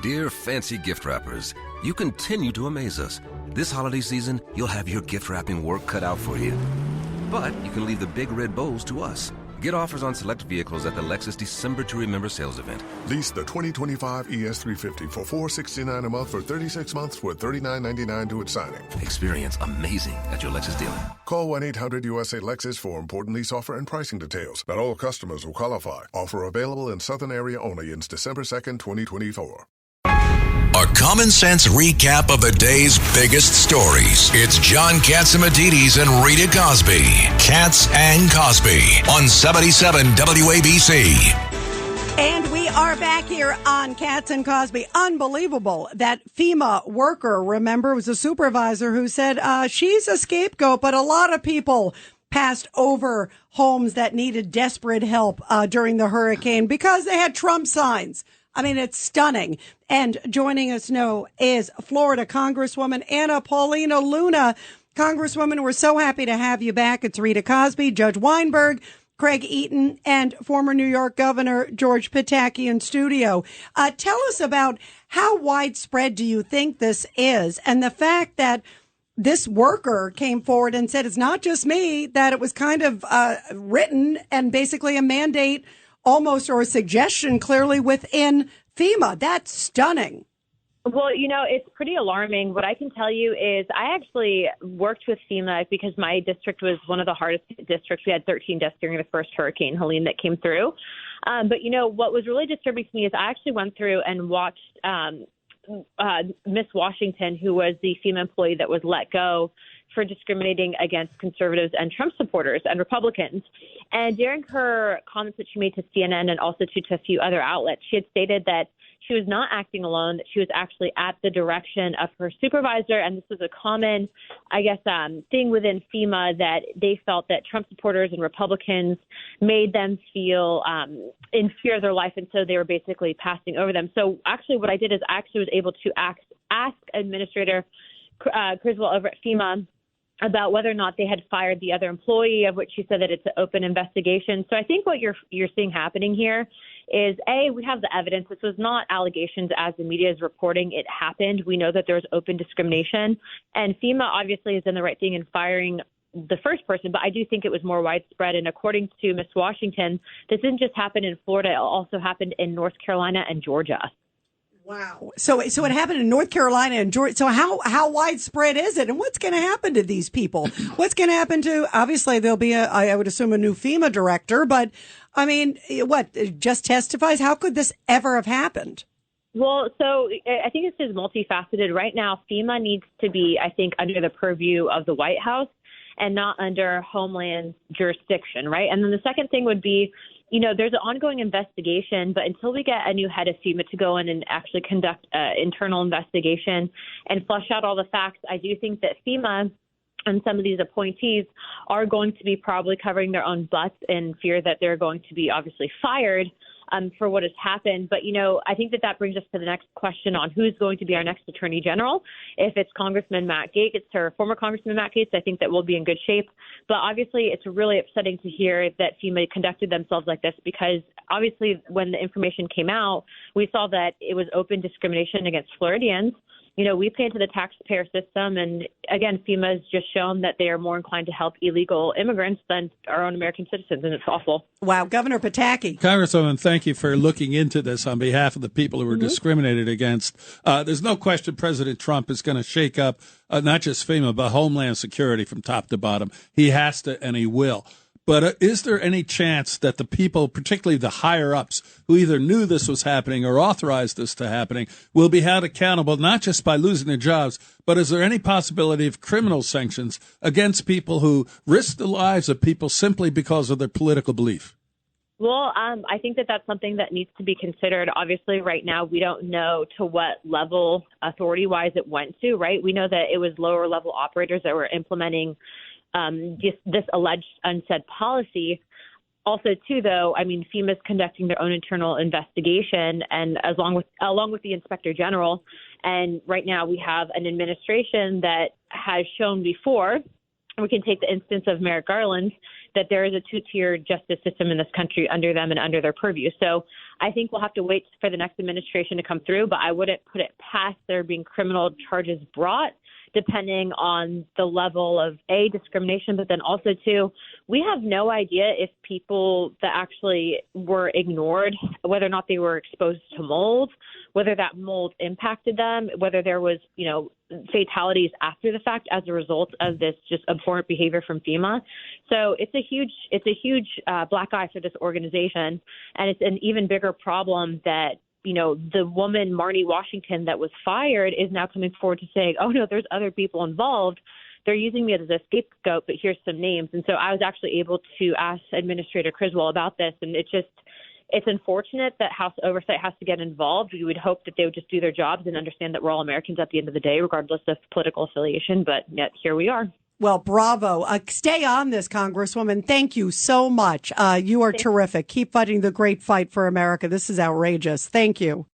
Dear fancy gift wrappers, you continue to amaze us. This holiday season, you'll have your gift wrapping work cut out for you. But you can leave the big red bows to us. Get offers on select vehicles at the Lexus December to Remember sales event. Lease the 2025 ES350 for $469 a month for 36 months with $39.99 to its signing. Experience amazing at your Lexus dealer. Call 1-800-USA-LEXUS for important lease offer and pricing details. Not all customers will qualify. Offer available in Southern area only. Ends December 2nd, 2024. A common sense recap of the day's biggest stories. It's John Catsimatidis and Rita Cosby. Katz and Cosby on 77 WABC. And we are back here on Katz and Cosby. Unbelievable. That FEMA worker, remember, was a supervisor who said she's a scapegoat, but a lot of people passed over homes that needed desperate help during the hurricane because they had Trump signs. I mean, it's stunning. And joining us now is Florida Congresswoman Anna Paulina Luna. Congresswoman, we're so happy to have you back. It's Rita Cosby, Judge Weinberg, Craig Eaton, and former New York Governor George Pataki in studio. Tell us about how widespread do you think this is, and the fact that this worker came forward and said, it's not just me, that it was kind of written and basically a mandate almost, or a suggestion clearly within FEMA. That's stunning. Well, you know, it's pretty alarming. What I can tell you is I actually worked with FEMA because my district was one of the hardest districts. We had 13 deaths during the first Hurricane Helene that came through. But, you know, what was really disturbing to me is I actually went through and watched Miss Washington, who was the FEMA employee that was let go for discriminating against conservatives and Trump supporters and Republicans. And during her comments that she made to CNN and also to a few other outlets, she had stated that she was not acting alone, that she was actually at the direction of her supervisor. And this was a common, I guess, thing within FEMA, that they felt that Trump supporters and Republicans made them feel in fear of their life. And so they were basically passing over them. So actually what I did is I actually was able to ask Administrator Criswell over at FEMA about whether or not they had fired the other employee, of which she said that it's an open investigation. So I think what you're seeing happening here is, A, we have the evidence. This was not allegations as the media is reporting. It happened. We know that there was open discrimination. And FEMA obviously has done the right thing in firing the first person, but I do think it was more widespread. And according to Miss Washington, this didn't just happen in Florida. It also happened in North Carolina and Georgia. Wow. So it happened in North Carolina and Georgia. So how widespread is it? And what's going to happen to these people? What's going to happen to, obviously there'll be I would assume a new FEMA director, but I mean, what, just testifies? How could this ever have happened? Well, so I think this is multifaceted. Right now, FEMA needs to be, I think, under the purview of the White House and not under Homeland jurisdiction, right? And then the second thing would be, you know, there's an ongoing investigation, but until we get a new head of FEMA to go in and actually conduct an internal investigation and flush out all the facts, I do think that FEMA and some of these appointees are going to be probably covering their own butts in fear that they're going to be obviously fired for what has happened. But, you know, I think that brings us to the next question on who's going to be our next attorney general. If it's Congressman Matt Gaetz, or former Congressman Matt Gaetz, I think that we'll be in good shape. But obviously, it's really upsetting to hear that FEMA conducted themselves like this, because obviously when the information came out, we saw that it was open discrimination against Floridians. You know, we pay into the taxpayer system. And again, FEMA has just shown that they are more inclined to help illegal immigrants than our own American citizens. And it's awful. Wow. Governor Pataki. Congresswoman, thank you for looking into this on behalf of the people who were discriminated against. There's no question President Trump is going to shake up not just FEMA, but Homeland Security from top to bottom. He has to, and he will. But is there any chance that the people, particularly the higher-ups, who either knew this was happening or authorized this to happening, will be held accountable, not just by losing their jobs, but is there any possibility of criminal sanctions against people who risk the lives of people simply because of their political belief? Well, I think that that's something that needs to be considered. Obviously, right now, we don't know to what level authority-wise it went to, right? We know that it was lower-level operators that were implementing this alleged unsaid policy. Also, too, though, I mean, FEMA's conducting their own internal investigation, and along with the Inspector General. And right now we have an administration that has shown before We can take the instance of Merrick Garland, that there is a two-tier justice system in this country under them and under their purview. So I think we'll have to wait for the next administration to come through, but I wouldn't put it past there being criminal charges brought, depending on the level of A, discrimination, but then also two, we have no idea if people that actually were ignored, whether or not they were exposed to mold, whether that mold impacted them, whether there was, fatalities after the fact as a result of this just abhorrent behavior from FEMA. So it's a huge black eye for this organization. And it's an even bigger problem that, the woman, Marnie Washington, that was fired is now coming forward to saying, oh, no, there's other people involved. They're using me as a scapegoat, but here's some names. And so I was actually able to ask Administrator Criswell about this. And it's unfortunate that House Oversight has to get involved. We would hope that they would just do their jobs and understand that we're all Americans at the end of the day, regardless of political affiliation. But yet here we are. Well, bravo. Stay on this, Congresswoman. Thank you so much. You are terrific. Keep fighting the great fight for America. This is outrageous. Thank you.